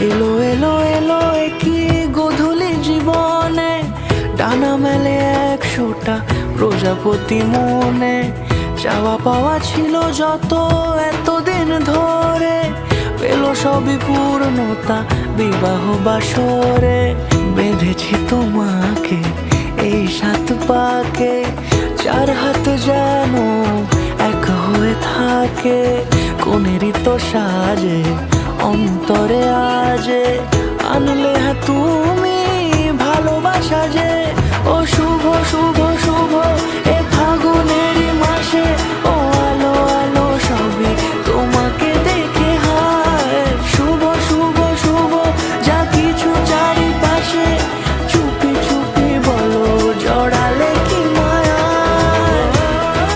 এলো এলো এলো কি গোধূলি জীবনে, ডানা মেলে 100টা প্রজাপতি মনে। চাওয়া পাওয়া ছিল যত এতদিন ধরে, পেল সবই পূর্ণতা বিবাহ বাসরে। বেঁধেছি তোমাকে এই 7 পাকে, 4 হাত যেন এক হয়ে থাকে। কোনেরই তো সাজে অন্তরে আজে, আনলে তুমি ভালোবাসা যে। ও শুভ শুভ শুভ